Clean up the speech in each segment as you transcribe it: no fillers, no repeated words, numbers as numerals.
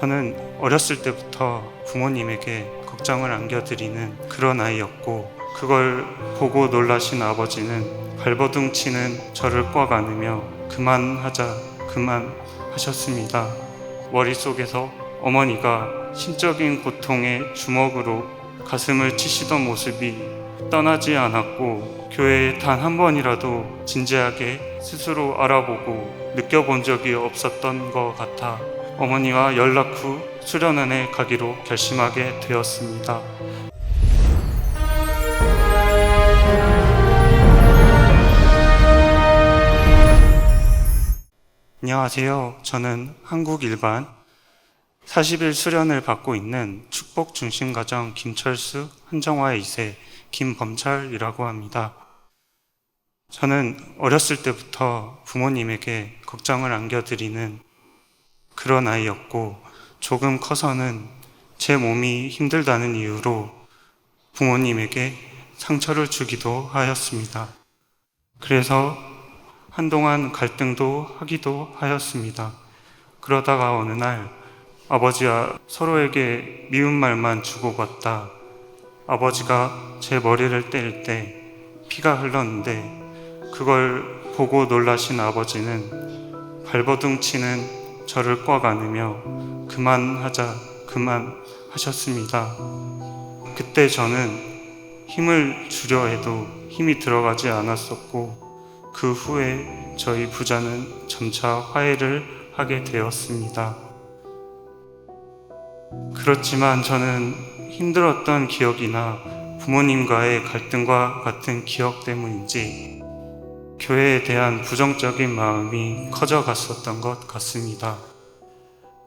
저는 어렸을 때부터 부모님에게 걱정을 안겨드리는 그런 아이였고, 그걸 보고 놀라신 아버지는 발버둥 치는 저를 꽉 안으며 그만하자 그만하셨습니다. 머릿속에서 어머니가 신적인 고통의 주먹으로 가슴을 치시던 모습이 떠나지 않았고, 교회에 단 한 번이라도 진지하게 스스로 알아보고 느껴본 적이 없었던 것 같아 어머니와 연락 후 수련원에 가기로 결심하게 되었습니다. 안녕하세요. 저는 한국 일반 40일 수련을 받고 있는 축복중심가정 김철수 한정화 2세 김범철이라고 합니다. 저는 어렸을 때부터 부모님에게 걱정을 안겨드리는 그런 아이였고, 조금 커서는 제 몸이 힘들다는 이유로 부모님에게 상처를 주기도 하였습니다. 그래서 한동안 갈등도 하기도 하였습니다. 그러다가 어느 날 아버지와 서로에게 미운 말만 주고받다 아버지가 제 머리를 때릴 때 피가 흘렀는데, 그걸 보고 놀라신 아버지는 발버둥 치는 저를 꽉 안으며 그만하자 그만하셨습니다. 그때 저는 힘을 주려 해도 힘이 들어가지 않았었고, 그 후에 저희 부자는 점차 화해를 하게 되었습니다. 그렇지만 저는 힘들었던 기억이나 부모님과의 갈등과 같은 기억 때문인지 교회에 대한 부정적인 마음이 커져갔었던 것 같습니다.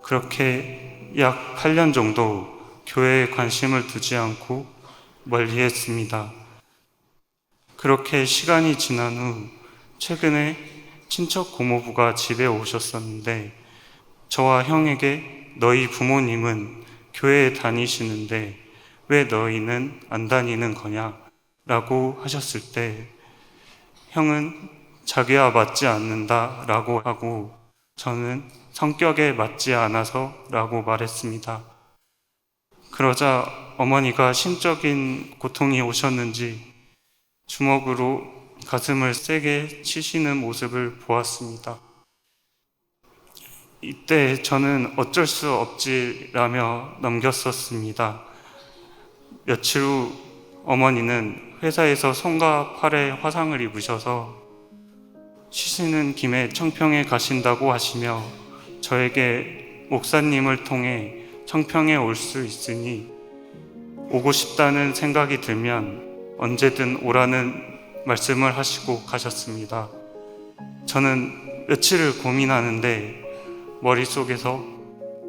그렇게 약 8년 정도 교회에 관심을 두지 않고 멀리했습니다. 그렇게 시간이 지난 후 최근에 친척 고모부가 집에 오셨었는데, 저와 형에게 너희 부모님은 교회에 다니시는데 왜 너희는 안 다니는 거냐? 라고 하셨을 때, 형은 자기와 맞지 않는다 라고 하고, 저는 성격에 맞지 않아서 라고 말했습니다. 그러자 어머니가 심적인 고통이 오셨는지 주먹으로 가슴을 세게 치시는 모습을 보았습니다. 이때 저는 어쩔 수 없지라며 넘겼었습니다. 며칠 후 어머니는 회사에서 손과 팔에 화상을 입으셔서 쉬시는 김에 청평에 가신다고 하시며 저에게 목사님을 통해 청평에 올 수 있으니 오고 싶다는 생각이 들면 언제든 오라는 말씀을 하시고 가셨습니다. 저는 며칠을 고민하는데 머릿속에서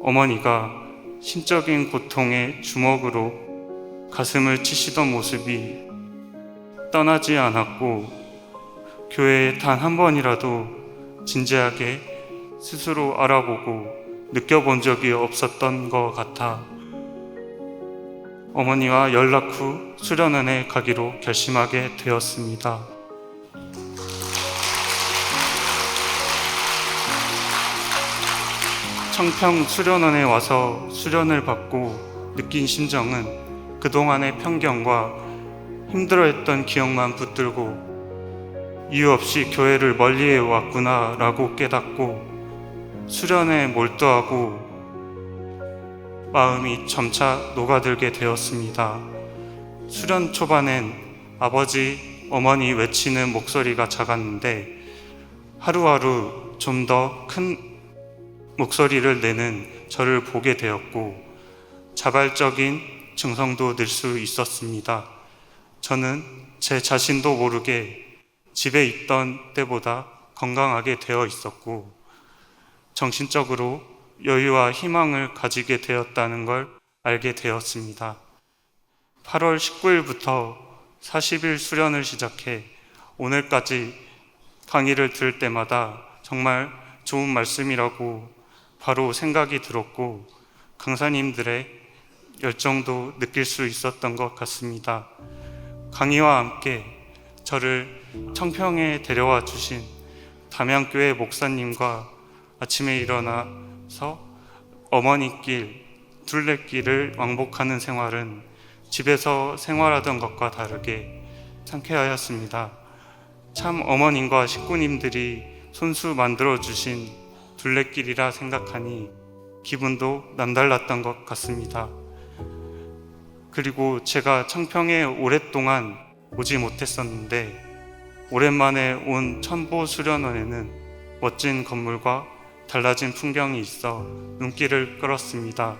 어머니가 신적인 고통의 주먹으로 가슴을 치시던 모습이 떠나지 않았고, 교회에 단 한 번이라도 진지하게 스스로 알아보고 느껴본 적이 없었던 것 같아 어머니와 연락 후 수련원에 가기로 결심하게 되었습니다. 청평 수련원에 와서 수련을 받고 느낀 심정은 그동안의 편견과 힘들어했던 기억만 붙들고 이유 없이 교회를 멀리해 왔구나 라고 깨닫고 수련에 몰두하고 마음이 점차 녹아들게 되었습니다. 수련 초반엔 아버지, 어머니 외치는 목소리가 작았는데 하루하루 좀 더 큰 목소리를 내는 저를 보게 되었고, 자발적인 증성도 늘 수 있었습니다. 저는 제 자신도 모르게 집에 있던 때보다 건강하게 되어 있었고, 정신적으로 여유와 희망을 가지게 되었다는 걸 알게 되었습니다. 8월 19일부터 40일 수련을 시작해 오늘까지 강의를 들을 때마다 정말 좋은 말씀이라고 바로 생각이 들었고, 강사님들의 열정도 느낄 수 있었던 것 같습니다. 강의와 함께 저를 청평에 데려와 주신 담양교회 목사님과 아침에 일어나서 어머니길, 둘레길을 왕복하는 생활은 집에서 생활하던 것과 다르게 상쾌하였습니다. 참 어머님과 식구님들이 손수 만들어주신 둘레길이라 생각하니 기분도 남달랐던 것 같습니다. 그리고 제가 청평에 오랫동안 오지 못했었는데 오랜만에 온 천보수련원에는 멋진 건물과 달라진 풍경이 있어 눈길을 끌었습니다.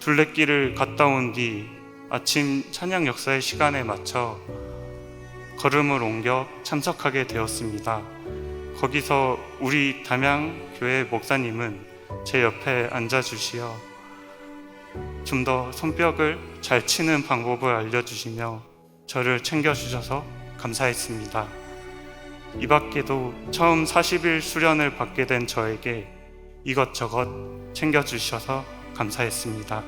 둘레길을 갔다 온 뒤 아침 찬양 역사의 시간에 맞춰 걸음을 옮겨 참석하게 되었습니다. 거기서 우리 담양교회 목사님은 제 옆에 앉아주시어 좀 더 손뼉을 잘 치는 방법을 알려주시며 저를 챙겨주셔서 감사했습니다. 이 밖에도 처음 40일 수련을 받게 된 저에게 이것저것 챙겨주셔서 감사했습니다.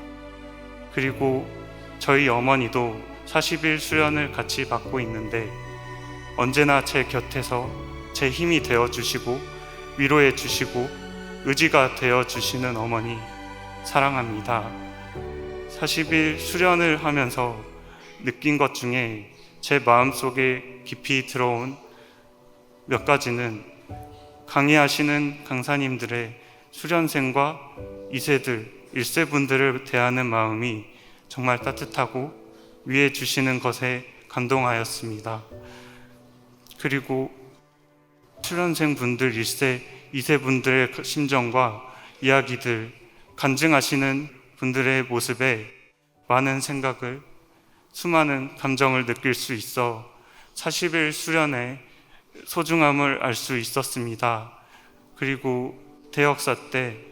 그리고 저희 어머니도 40일 수련을 같이 받고 있는데 언제나 제 곁에서 제 힘이 되어주시고 위로해 주시고 의지가 되어주시는 어머니 사랑합니다. 40일 수련을 하면서 느낀 것 중에 제 마음속에 깊이 들어온 몇 가지는 강의하시는 강사님들의 수련생과 2세들, 1세분들을 대하는 마음이 정말 따뜻하고 위해 주시는 것에 감동하였습니다. 그리고 수련생분들 1세, 2세분들의 심정과 이야기들, 간증하시는 분들의 모습에 많은 생각을, 수많은 감정을 느낄 수 있어 40일 수련의 소중함을 알 수 있었습니다. 그리고 대역사 때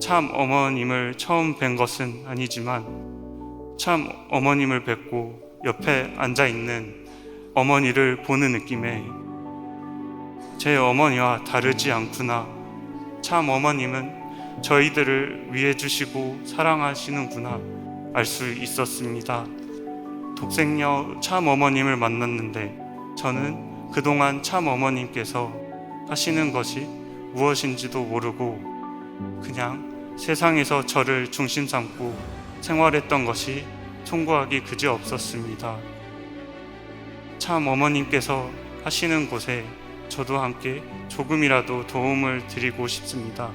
참 어머님을 처음 뵌 것은 아니지만 참 어머님을 뵙고 옆에 앉아있는 어머니를 보는 느낌에 제 어머니와 다르지 않구나, 참 어머님은 저희들을 위해 주시고 사랑하시는구나 알 수 있었습니다. 독생녀 참 어머님을 만났는데 저는 그동안 참 어머님께서 하시는 것이 무엇인지도 모르고 그냥 세상에서 저를 중심 삼고 생활했던 것이 송구하기 그지없었습니다. 참 어머님께서 하시는 곳에 저도 함께 조금이라도 도움을 드리고 싶습니다.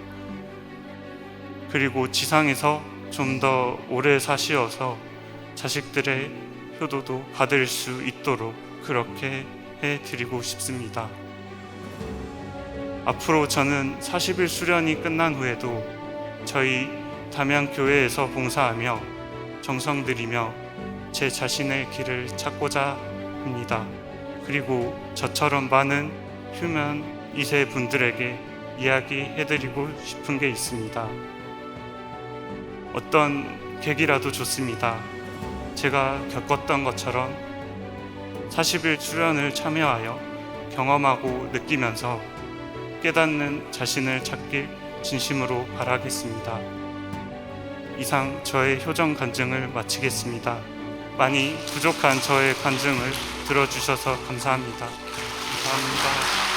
그리고 지상에서 좀 더 오래 사시어서 자식들의 효도도 받을 수 있도록 그렇게 해드리고 싶습니다. 앞으로 저는 40일 수련이 끝난 후에도 저희 담양교회에서 봉사하며 정성 들이며 제 자신의 길을 찾고자 합니다. 그리고 저처럼 많은 휴면 2세 분들에게 이야기해드리고 싶은 게 있습니다. 어떤 계기라도 좋습니다. 제가 겪었던 것처럼 40일 수련을 참여하여 경험하고 느끼면서 깨닫는 자신을 찾길 진심으로 바라겠습니다. 이상 저의 효정 간증을 마치겠습니다. 많이 부족한 저의 간증을 들어주셔서 감사합니다. 감사합니다.